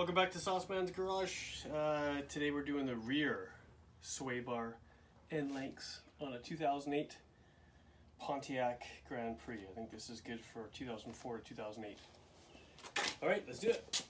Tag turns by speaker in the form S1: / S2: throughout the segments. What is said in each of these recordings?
S1: Welcome back to Sauceman's Garage. Today we're doing the rear sway bar end lengths on a 2008 Pontiac Grand Prix. I think this is good for 2004 to 2008. All right, let's do it.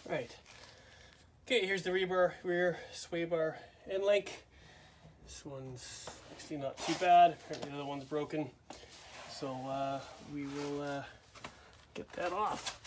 S1: Right. Okay, here's the rear sway bar end length. This one's actually not too bad. Apparently the other one's broken. So we will get that off.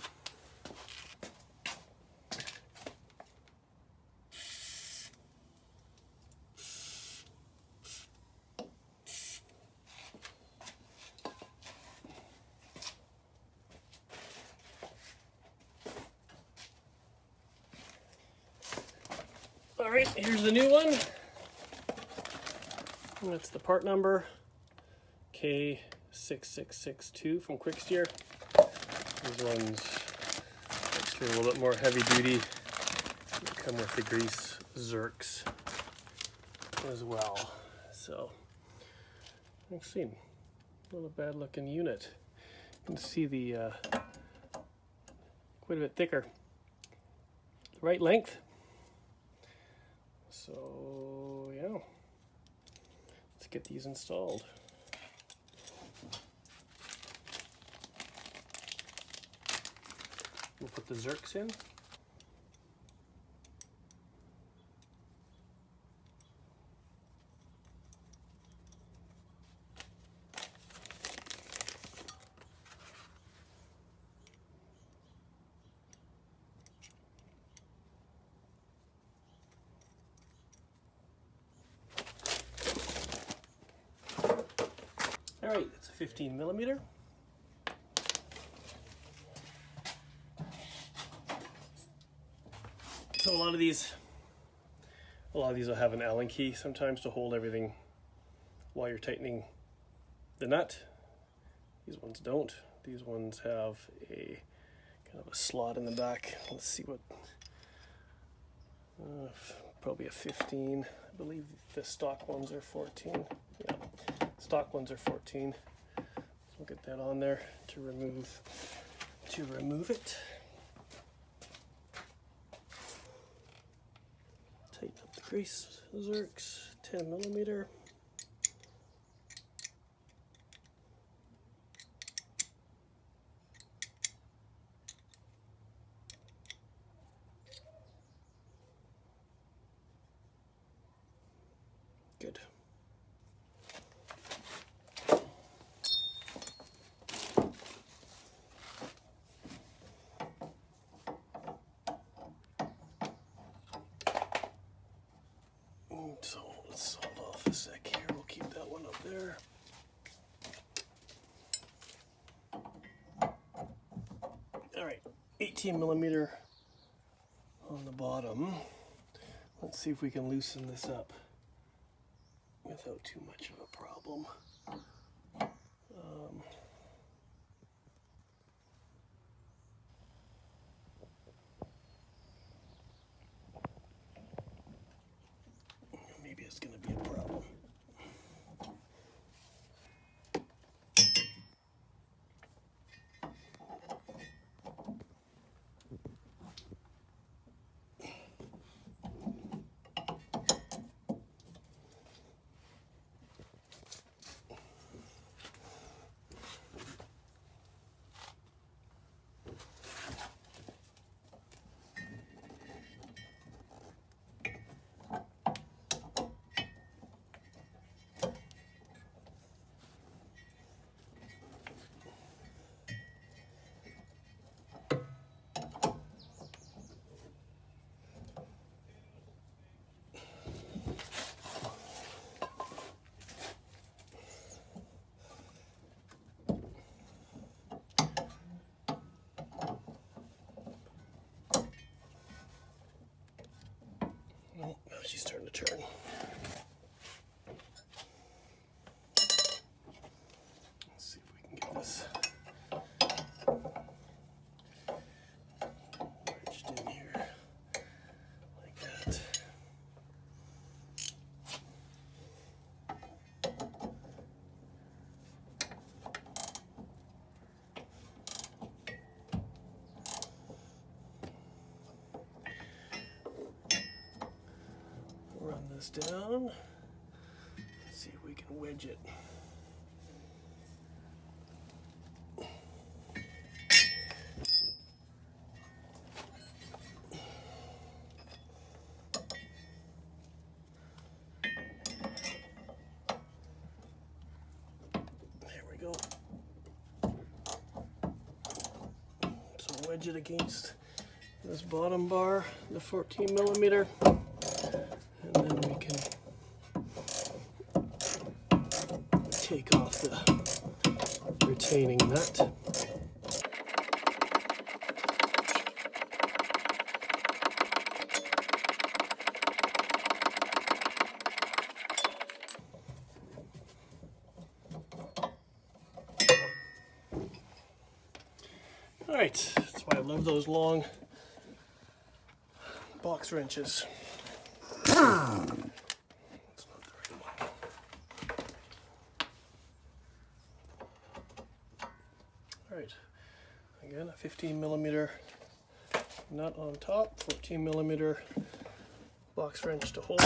S1: All right, here's the new one. And that's the part number K6662 from Quick Steer. These ones actually a little bit more heavy duty. They come with the grease Zerks as well. So actually not a bad looking unit. You can see the quite a bit thicker. The right length. So yeah, let's get these installed. We'll put the Zerks in. All right, it's a 15 millimeter. So a lot of these will have an Allen key sometimes to hold everything while you're tightening the nut. These ones don't. These ones have a kind of a slot in the back. Let's see what, probably a 15. I believe the stock ones are 14. Yeah. Stock ones are 14. So we'll get that on there to remove it. Tighten up the grease Zerks, 10 millimeter. Good. So let's hold off a sec here. We'll keep that one up there. All right, 18 millimeter on the bottom. Let's see if we can loosen this up without too much of a problem. Maybe it's going to be a problem. Oh, now she's starting to turn. this down. Let's see if we can wedge it. There we go. So wedge it against this bottom bar, the 14 millimeter, and then we can take off the retaining nut. All right, that's why I love those long box wrenches. That's not the right one. All right, again, a 15 millimeter nut on top, 14 millimeter box wrench to hold.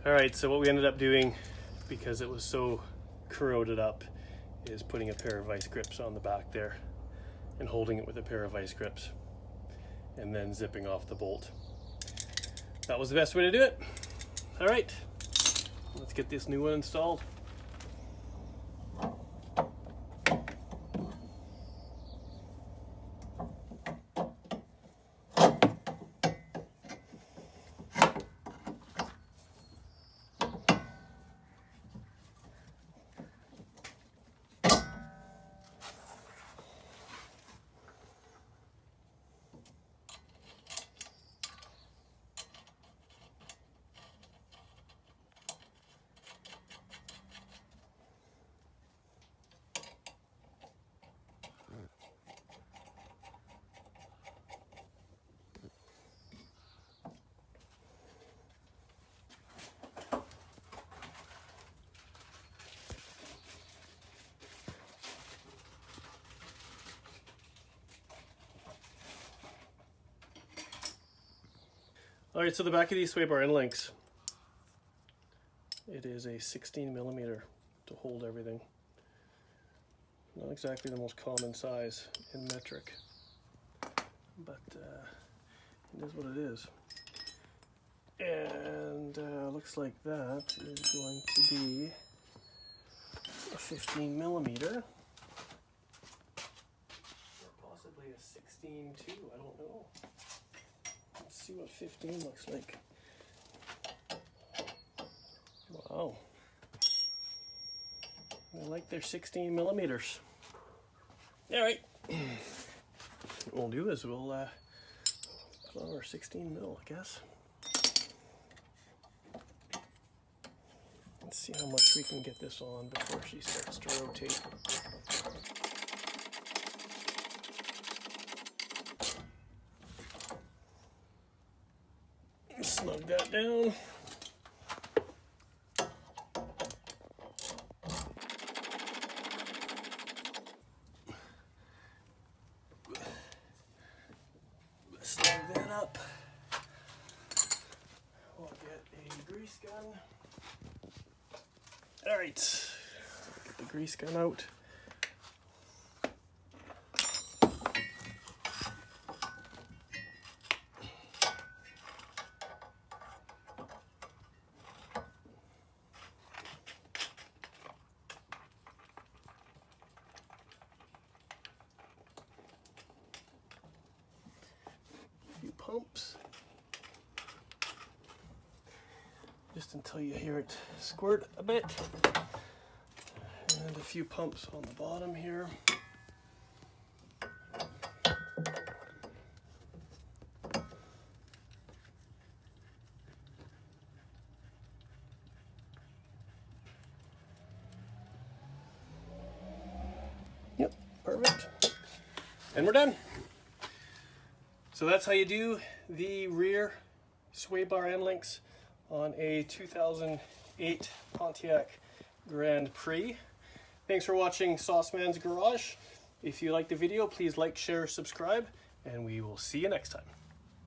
S1: All right, so what we ended up doing, because it was so corroded up, is putting a pair of vice grips on the back there and holding it with a pair of vice grips and then zipping off the bolt. That was the best way to do it. All right, let's get this new one installed. All right, so the back of these sway bar end links, it is a 16 millimeter to hold everything. Not exactly the most common size in metric, but it is what it is. And looks like that is going to be a 15 millimeter, or possibly a 16 too, I don't know. Let's see what 15 looks like. Wow. I like their 16 millimeters. All right. What we'll do is we'll put on our 16 mil, I guess. Let's see how much we can get this on before she starts to rotate. Snug that down. Snug that up. We'll get a grease gun. All right, get the grease gun out. Pumps. just until you hear it squirt a bit. And a few pumps on the bottom here. Yep, perfect. And we're done. So that's how you do the rear sway bar end links on a 2008 Pontiac Grand Prix. Thanks for watching Sauceman's Garage. If you liked the video, please like, share, subscribe, and we will see you next time.